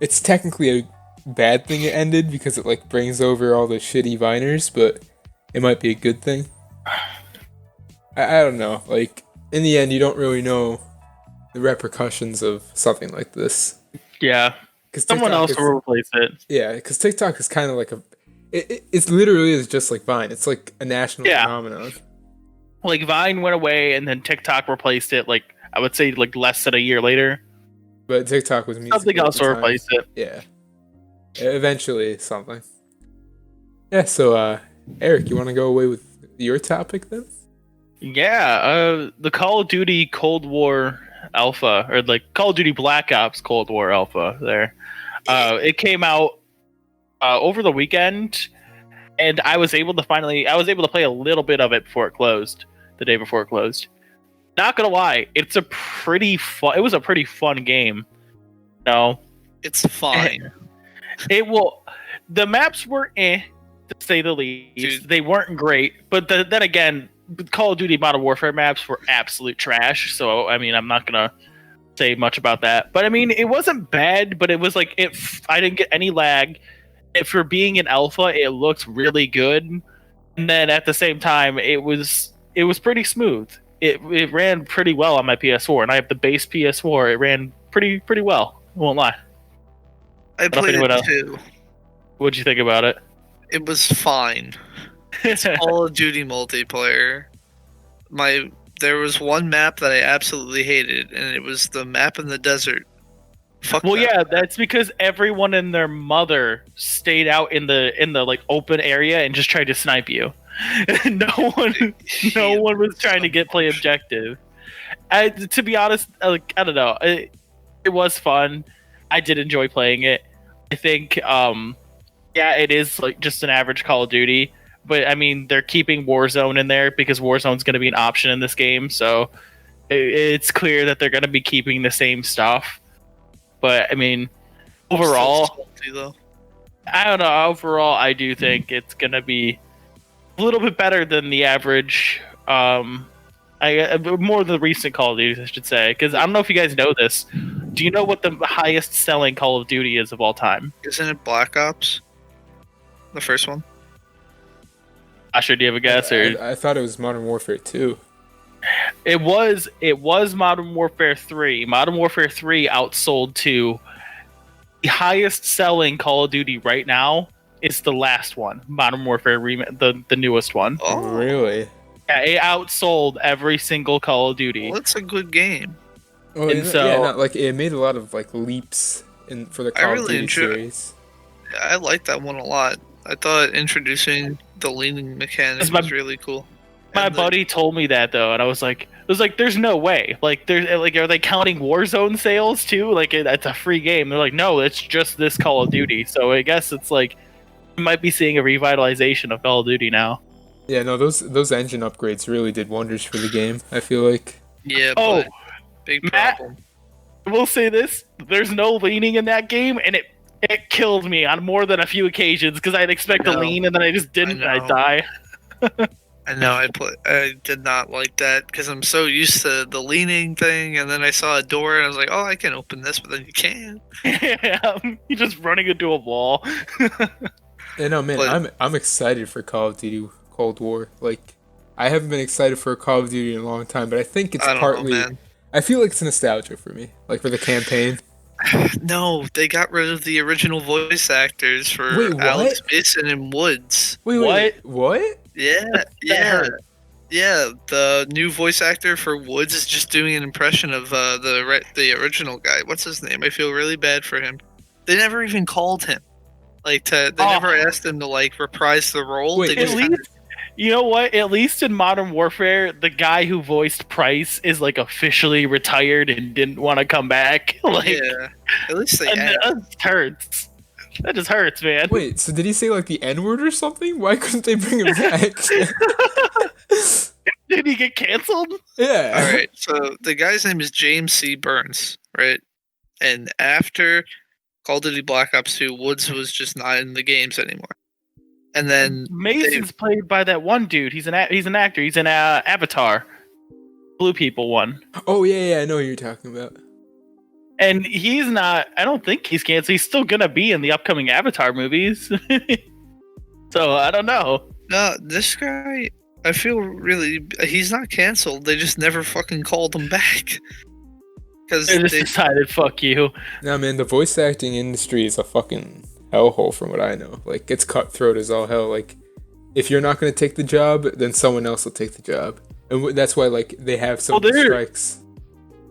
B: it's technically a bad thing it ended because it like brings over all the shitty Viners, but it might be a good thing. I don't know. Like in the end, you don't really know the repercussions of something like this.
A: Yeah. Someone else will replace it.
B: Yeah, because TikTok is kind of like it's literally is just like Vine. It's like a national phenomenon.
A: Like Vine went away and then TikTok replaced it. Like I would say, like less than a year later.
B: But TikTok was music.
A: Something else will replace it.
B: Yeah, eventually something. Yeah. So, Eric, you want to go away with your topic then?
A: Yeah. The Call of Duty Cold War Alpha, or like Call of Duty Black Ops Cold War Alpha. There. It came out over the weekend, and I was able to play a little bit of it before it closed, the day before it closed. Not gonna lie, it was a pretty fun game. No,
C: it's fine.
A: The maps were to say the least. Dude. They weren't great, but then again, Call of Duty Modern Warfare maps were absolute trash. So I mean, I'm not gonna say much about that, but I mean, it wasn't bad, but it was like I didn't get any lag. For being an alpha, it looked really good, and then at the same time, it was pretty smooth. It ran pretty well on my PS4, and I have the base PS4. It ran pretty well. I won't lie.
C: I played it too.
A: What'd you think about it?
C: It was fine. It's Call of Duty multiplayer. There was one map that I absolutely hated, and it was the map in the desert.
A: That's because everyone and their mother stayed out in the like open area and just tried to snipe you. no one was trying to play objective. To be honest, like, I don't know. It was fun. I did enjoy playing it. I think, it is like just an average Call of Duty, but I mean they're keeping Warzone in there because Warzone's going to be an option in this game, so it's clear that they're going to be keeping the same stuff. But I mean, overall,
C: salty, though.
A: I don't know. Overall, I do think it's going to be a little bit better than the average. More than the recent Call of Duty, I should say, because I don't know if you guys know this. Do you know what the highest selling Call of Duty is of all time?
C: Isn't it Black Ops? The first one?
A: Asher, do you have a guess? Or
B: I thought it was Modern Warfare 2.
A: it was Modern Warfare 3. Modern Warfare 3 outsold 2. The highest selling Call of Duty right now is the last one, Modern Warfare the newest one.
C: Oh,
B: Really?
A: Yeah, it outsold every single Call of Duty.
C: well, it's a good game.
B: Oh,
A: And so-
B: like it made a lot of like leaps for the Call of
C: really
B: Duty
C: enjoy-
B: series.
C: I like that one a lot. I thought introducing the leaning mechanic was really cool.
A: My
C: And
A: buddy told me that though, and I was like, there's no way. Like, are they counting Warzone sales too? Like, it's a free game. They're like, no, it's just this Call of Duty. So I guess it's like, we might be seeing a revitalization of Call of Duty now.
B: Yeah, no, those engine upgrades really did wonders for the game. I feel like.
C: Yeah,
A: Oh,
C: but big
A: Matt-
C: problem.
A: We'll say this: there's no leaning in that game, and it killed me on more than a few occasions because I'd expect
C: I
A: to
C: know.
A: lean, and then I just didn't, and I
C: know.
A: die.
C: I know I did not like that because I'm so used to the leaning thing, and then I saw a door and I was like, oh, I can open this, but then you can't.
A: Yeah, you're just running into a wall.
B: Yeah, no, man,
C: But-
B: I'm excited for Call of Duty Cold War. Like, I haven't been excited for a Call of Duty in a long time, but I think it's
C: I don't
B: partly.
C: know, man.
B: I feel like it's nostalgia for me, like for the campaign.
C: No, they got rid of the original voice actors for
B: Wait, what?
C: Alex Mason and Woods.
B: Wait, what?
C: Yeah,
A: hurt.
C: yeah. The new voice actor for Woods is just doing an impression of the original guy. What's his name? I feel really bad for him. They never even called him. They never asked him to like reprise the role.
B: Wait,
C: they
A: At
C: just
A: least, you know what? At least in Modern Warfare, the guy who voiced Pryce is like officially retired and didn't want to come back. Like,
C: yeah. At least they
A: and
C: asked.
A: that just hurts. That just hurts, man.
B: Wait, so did he say like the N word or something? Why couldn't they bring him back?
A: Did he get canceled?
B: Yeah.
C: All right. So the guy's name is James C. Burns, right? And after Call of Duty Black Ops 2, Woods was just not in the games anymore. And then
A: Mason's played by that one dude. He's an actor. He's in Avatar, Blue People one,
B: Oh yeah, I know what you're talking about.
A: and he's not. I don't think he's canceled. He's still gonna be in the upcoming Avatar movies. So I don't know.
C: no, this guy, I feel really he's not canceled. They just never fucking called him back. Because
A: They just decided, fuck you.
B: Nah, man, the voice acting industry is a fucking hellhole from what I know. Like, it's cutthroat as all hell. Like, if you're not gonna take the job, then someone else will take the job, and that's why like they have some
A: Well, they're-
B: strikes.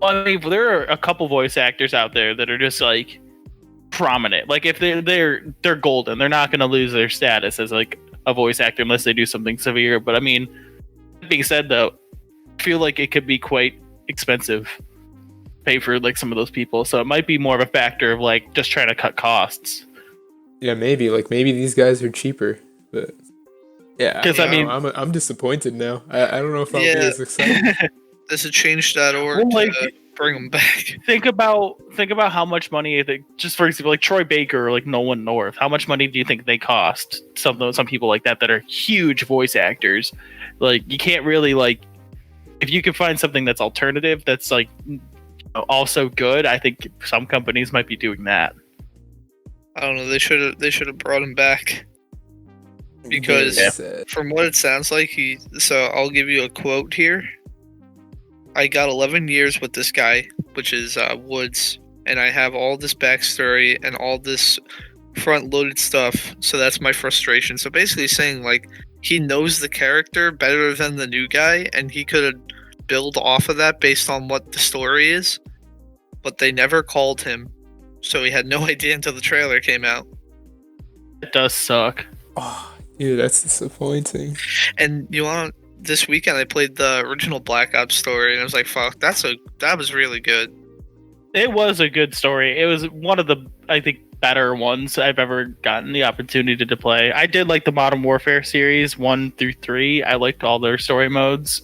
A: Well, I mean, there are a couple voice actors out there that are just like prominent. Like if they're golden, they're not going to lose their status as like a voice actor unless they do something severe. But I mean, that being said, though, I feel like it could be quite expensive to pay for like some of those people. So it might be more of a factor of like just trying to cut costs.
B: Yeah, maybe these guys are cheaper, but yeah.
A: 'Cause, I mean-
B: I'm disappointed now. I don't know if I'll be
C: Yeah.
B: as excited.
C: There's a change.org
A: Well, like-
C: to bring them back.
A: Think about how much money they, just for example, like Troy Baker or like Nolan North. How much money do you think they cost? Some people like that are huge voice actors. Like you can't really like if you can find something that's alternative that's like also good. I think some companies might be doing that.
C: I don't know. They should have brought him back. Because-
B: Very sad.
C: From what it sounds like, so I'll give you a quote here. I got 11 years with this guy, which is Woods, and I have all this backstory and all this front-loaded stuff. So that's my frustration. So basically, saying like he knows the character better than the new guy, and he could build off of that based on what the story is. But they never called him, so he had no idea until the trailer came out.
A: It does suck.
B: Oh, dude, that's disappointing.
C: And you want this weekend I played the original Black Ops story and I was like, fuck, that was really good.
A: It was a good story. It was one of the, I think, better ones I've ever gotten the opportunity to play. I did like the Modern Warfare series 1 through 3. I liked all their story modes.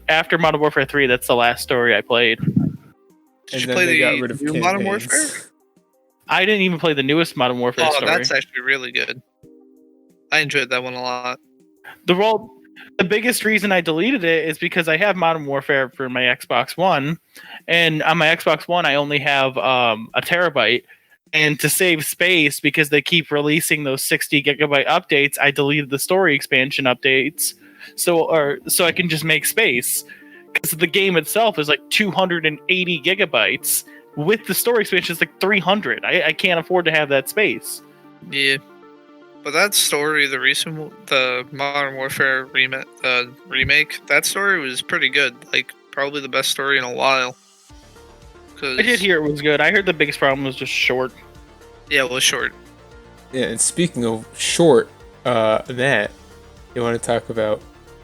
A: After Modern Warfare 3, that's the last story I played.
C: Did you
B: then
C: play
B: they got
C: the
B: rid of
C: new Modern Warfare?
B: campaigns.
A: I didn't even play the newest Modern Warfare
C: Oh,
A: story.
C: that's actually really good. I enjoyed that one a lot.
A: The biggest reason I deleted it is because I have Modern Warfare for my Xbox One, and on my Xbox One I only have a terabyte. And to save space, because they keep releasing those 60 gigabyte updates, I deleted the story expansion updates, so I can just make space. Because the game itself is like 280 gigabytes. With the story expansion, it's like 300. I can't afford to have that space.
C: Yeah. But that story, the Modern Warfare remake, that story was pretty good. Like, probably the best story in a while.
A: I did hear it was good. I heard the biggest problem was just short.
C: Yeah, it was short.
B: Yeah, and speaking of short, Matt, you want to talk about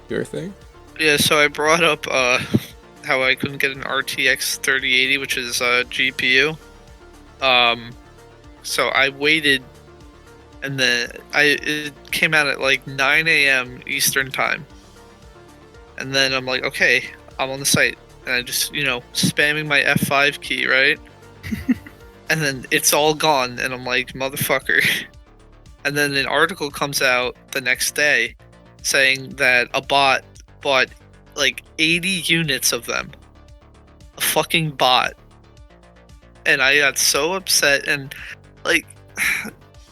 B: your thing?
C: Yeah, so I brought up how I couldn't get an RTX 3080, which is a GPU. So I waited, and then it came out at like 9 a.m. Eastern time. And then I'm like, okay, I'm on the site. And I just, spamming my F5 key, right? And then it's all gone, and I'm like, motherfucker. And then an article comes out the next day saying that a bot bought like 80 units of them. A fucking bot. And I got so upset, and like,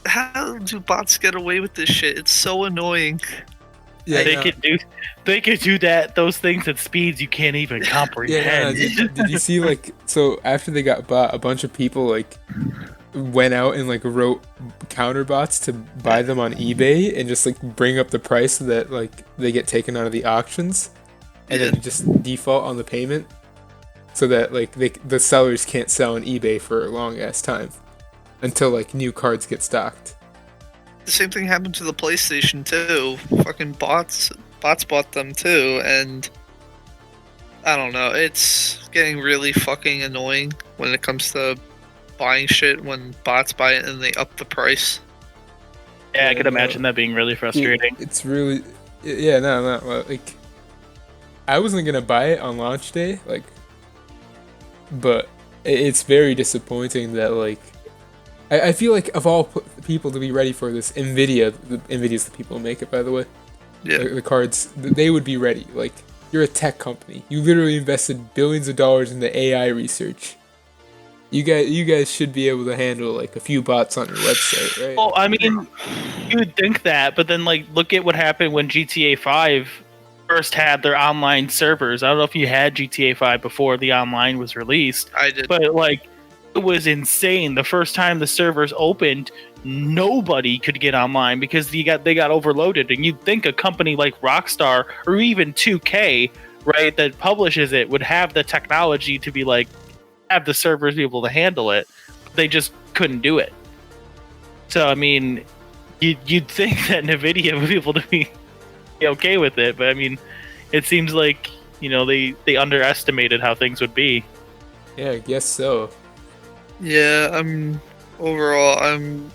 C: how do bots get away with this shit? It's so annoying.
B: Yeah,
A: They could do those things at speeds you can't even comprehend.
B: Did you see, like, so after they got bought, a bunch of people like went out and like wrote counter bots to buy them on eBay and just like bring up the price so that like they get taken out of the auctions, and then just default on the payment so that like the sellers can't sell on eBay for a long ass time until like new cards get stocked.
C: The same thing happened to the PlayStation too. Fucking bots bought them too, and I don't know. It's getting really fucking annoying when it comes to buying shit when bots buy it and they up the price.
A: Yeah, I could imagine that being really frustrating.
B: It's really, no, like, I wasn't gonna buy it on launch day, like, but it's very disappointing that, like, I feel like of all people to be ready for this, Nvidia's the people who make it, by the way.
C: Yeah.
B: The cards, they would be ready. Like, you're a tech company. You literally invested billions of dollars into AI research. You guys should be able to handle like a few bots on your website, right?
A: Well, I mean, you would think that, but then like look at what happened when GTA 5 first had their online servers. I don't know if you had GTA 5 before the online was released.
C: I did.
A: But like it was insane. The first time the servers opened, nobody could get online because they got overloaded. And you'd think a company like Rockstar or even 2K, right, that publishes it would have the technology to be like have the servers be able to handle it. They just couldn't do it. So I mean, you'd think that Nvidia would be able to be okay with it, but I mean, it seems like they underestimated how things would be.
B: Yeah, I guess so.
C: Yeah, I'm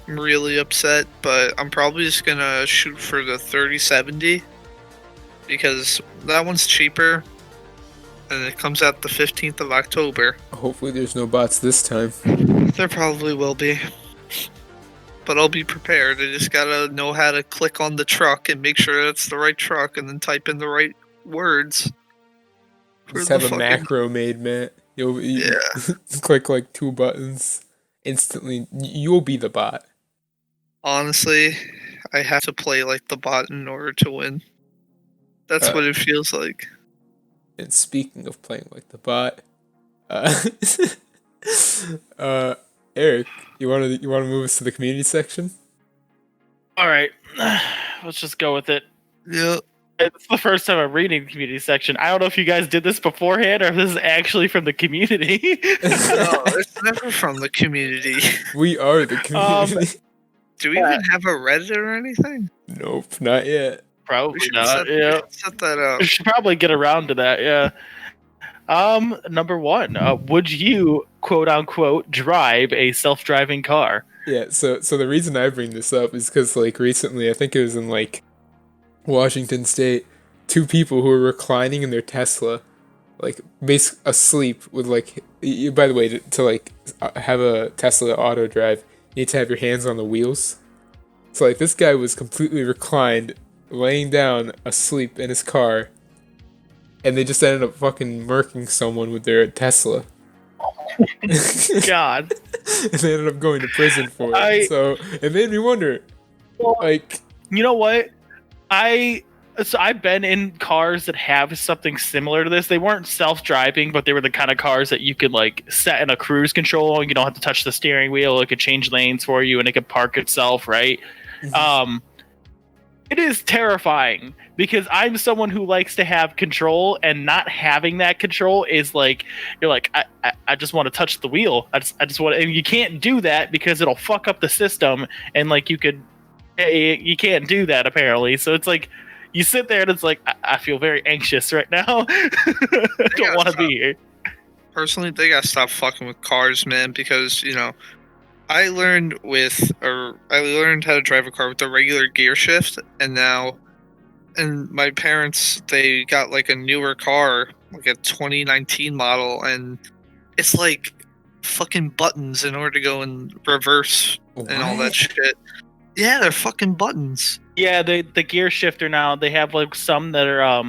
C: really upset, but I'm probably just gonna shoot for the 3070 because that one's cheaper and it comes out the 15th of October.
B: Hopefully there's no bots this time.
C: There probably will be. But I'll be prepared. I just gotta know how to click on the truck and make sure that's the right truck and then type in the right words.
B: Just have a macro made, Matt. You'll click like 2 buttons. Instantly, you'll be the bot.
C: Honestly, I have to play like the bot in order to win. That's what it feels like.
B: And speaking of playing like the bot, Eric, you want to move us to the community section?
A: All right, let's just go with it.
C: Yeah.
A: It's the first time I'm reading the community section. I don't know if you guys did this beforehand or if this is actually from the community.
C: No, it's never from the community.
B: We are the community.
C: Do we even have a Reddit or anything?
B: Nope, not yet.
A: Probably not. Yeah,
C: set that up.
A: We should probably get around to that. Yeah. Number one, would you quote unquote drive a self-driving car?
B: Yeah, so the reason I bring this up is because like recently, I think it was in like Washington State, two people who were reclining in their Tesla, like asleep with like. By the way, to like have a Tesla auto drive, you need to have your hands on the wheels. So like this guy was completely reclined, laying down asleep in his car, and they just ended up fucking murking someone with their Tesla.
A: God.
B: And they ended up going to prison for it. So it made me wonder, like,
A: you know what? I've been in cars that have something similar to this. They weren't self-driving, but they were the kind of cars that you could like set in a cruise control, and you don't have to touch the steering wheel. It could change lanes for you, and it could park itself, right?
B: Mm-hmm.
A: It is terrifying because I'm someone who likes to have control, and not having that control is like, you're like, I just want to touch the wheel. I just want to, and you can't do that because it'll fuck up the system, and like you can't do that apparently. So it's like, you sit there and it's like, I feel very anxious right now. I don't want to be here.
C: Personally, they gotta stop fucking with cars, man, because, I learned how to drive a car with the regular gear shift, and my parents, they got like a newer car, like a 2019 model, and it's like fucking buttons in order to go in reverse and all that shit. Yeah, they're fucking buttons.
A: Yeah, the gear shifter now, they have like some that are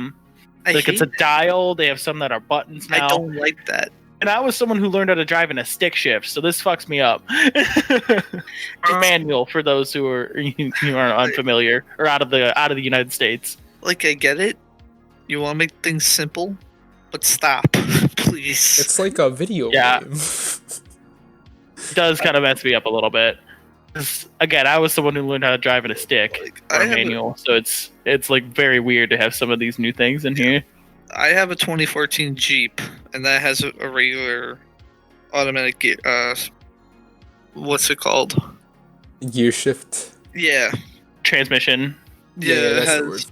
A: like it's a dial. They have some that are buttons now.
C: I don't like that.
A: And I was someone who learned how to drive in a stick shift, so this fucks me up. Manual for those who are unfamiliar or out of the United States.
C: Like, I get it. You want to make things simple, but stop, please.
B: It's like a video game.
A: It does kind of mess me up a little bit. Again, I was someone who learned how to drive in a stick or a manual, so it's like very weird to have some of these new things in here.
C: I have a 2014 Jeep, and that has a regular automatic gear. What's it called?
B: Gear shift.
C: Yeah.
A: Transmission.
C: Yeah, it has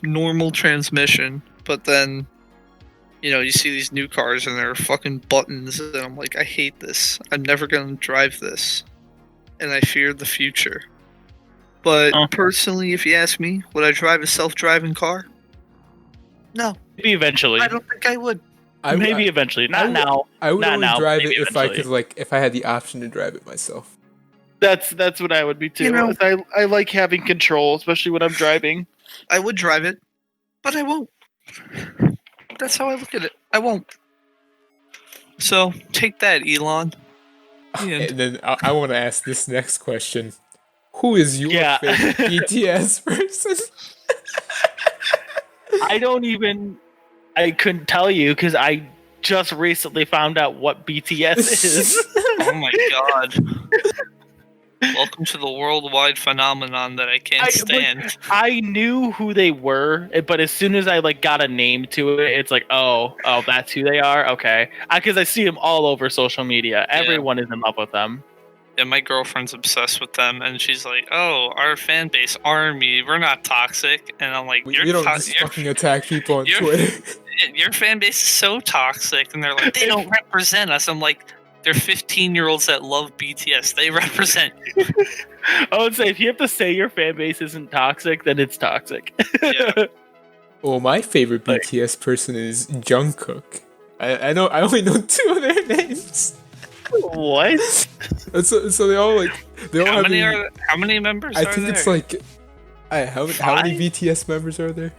C: normal transmission, but then you see these new cars and they're fucking buttons, and I'm like, I hate this. I'm never gonna drive this. And I fear the future. But personally, if you ask me, would I drive a self-driving car? No.
A: Maybe eventually.
C: I don't think I would.
A: Maybe eventually. Not now.
B: I would only drive it if
A: eventually.
B: I could, if I had the option to drive it myself.
A: That's what I would be too. I like having control, especially when I'm driving.
C: I would drive it, but I won't. That's how I look at it. I won't. So take that, Elon.
B: And then I want to ask this next question: who is your favorite BTS person?
A: I couldn't tell you because I just recently found out what BTS is.
C: Oh my god. Welcome to the worldwide phenomenon that I can't stand.
A: I knew who they were, but as soon as I got a name to it, it's like, oh, that's who they are? Okay. Because I see them all over social media. Everyone is in love with them.
C: Yeah, my girlfriend's obsessed with them, and she's like, "Oh, our fan base, ARMY, we're not toxic." And I'm like,
B: "You don't just fucking attack people on Twitter.
C: Your fan base is so toxic," and they're like, "They don't represent us." I'm like, "They're 15-year-olds that love BTS. They represent you."
A: I would say if you have to say your fan base isn't toxic, then it's toxic.
C: Yeah.
B: Well, my favorite BTS person is Jungkook. I only know two of their names.
A: What?
B: So they all
C: how many members?
B: I think it's like, how many BTS members are there?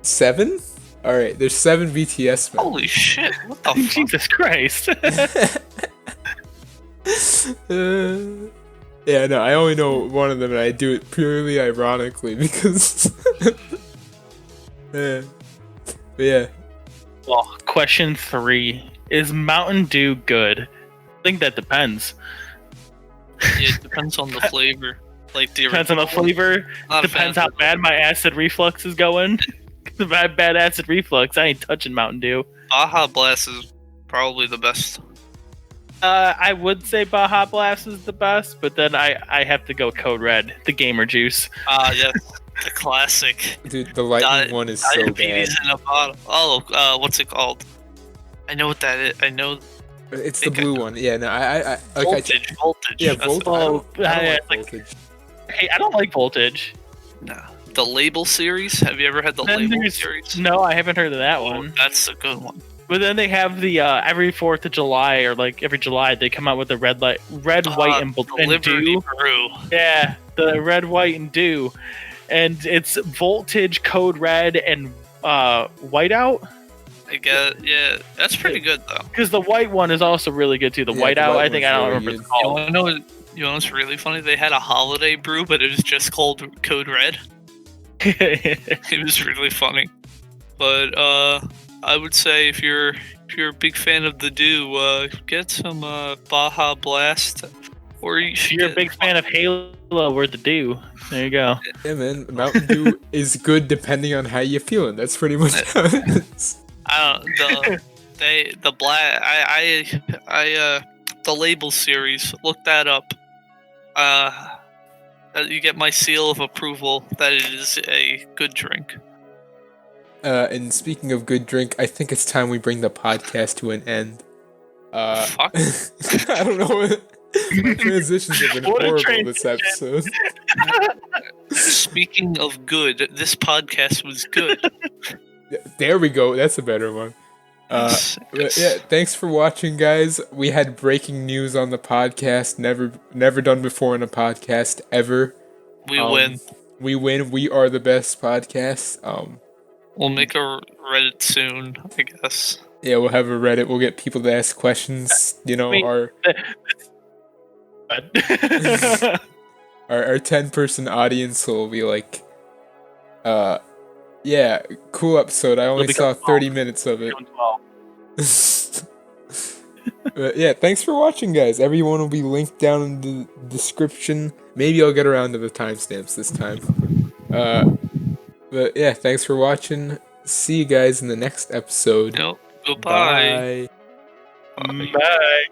B: 7? All right, there's 7 BTS members.
C: Holy shit! What the fuck?
A: Jesus Christ!
B: Yeah, no, I only know one of them, and I do it purely ironically because. But yeah.
A: Well, question 3: is Mountain Dew good? I think that depends.
C: Yeah, it depends on the flavor.
A: Depends on the flavor. Depends how bad my acid reflux is going. If I have bad acid reflux, I ain't touching Mountain Dew.
C: Baja Blast is probably the best.
A: I would say Baja Blast is the best, but then I have to go Code Red, the gamer juice.
C: Yes, the classic.
B: Dude, the lightning one is so bad.
C: Diabetes in a bottle. Oh, what's it called? I know what that is. I know
B: It's the
C: think I
B: blue
C: know.
B: one. Yeah, no, I
C: Voltage.
B: yeah,
C: That's
B: voltage. I don't
A: yeah,
B: like
A: it's
B: voltage.
A: Hey, I don't like Voltage.
C: No. The Label series. Have you ever had the
A: Then
C: Label
A: there's
C: series?
A: no, I haven't heard of that
C: Oh,
A: one.
C: that's a good one.
A: But then they have the every 4th of July or like every July they come out with the red, white, and
C: Liberty
A: dew.
C: Brew.
A: Yeah, the red, white, and dew, and it's Voltage, Code Red, and Whiteout.
C: I guess, yeah, that's pretty good though.
A: Because the white one is also really good too. The
B: Yeah, the
A: Whiteout,
B: white
A: I think
B: one's
A: I don't
B: really
A: remember
B: good.
A: what it's
C: You
A: called.
C: want to know what's really funny? They had a holiday brew, but it was just called Code Red. It was really funny. But I would say if you're a big fan of the dew, get some Baja Blast, or you
A: If
C: should
A: you're a
C: get-
A: big fan of Halo, or the Dew, there you go.
B: Yeah, man, Mountain Dew is good depending on how you're feeling. That's pretty much how it is.
C: the black the Label series. Look that up. You get my seal of approval that it is a good drink.
B: And speaking of good drink, I think it's time we bring the podcast to an end.
C: Fuck.
B: I don't know. My transitions have been
A: What a
B: horrible this episode.
C: Speaking of good, this podcast was good.
B: There we go. That's a better one. But yeah, thanks for watching, guys. We had breaking news on the podcast. Never done before in a podcast ever.
C: We win.
B: We win. We are the best podcast.
C: We'll make a Reddit soon, I guess.
B: Yeah, we'll have a Reddit. We'll get people to ask questions. You know, our 10-person audience will be like, yeah, cool episode. I only saw 30 minutes of it. But yeah, thanks for watching, guys. Everyone will be linked down in the description. Maybe I'll get around to the timestamps this time. But yeah, thanks for watching. See you guys in the next episode.
C: Nope. Goodbye.
B: Bye.
A: Bye.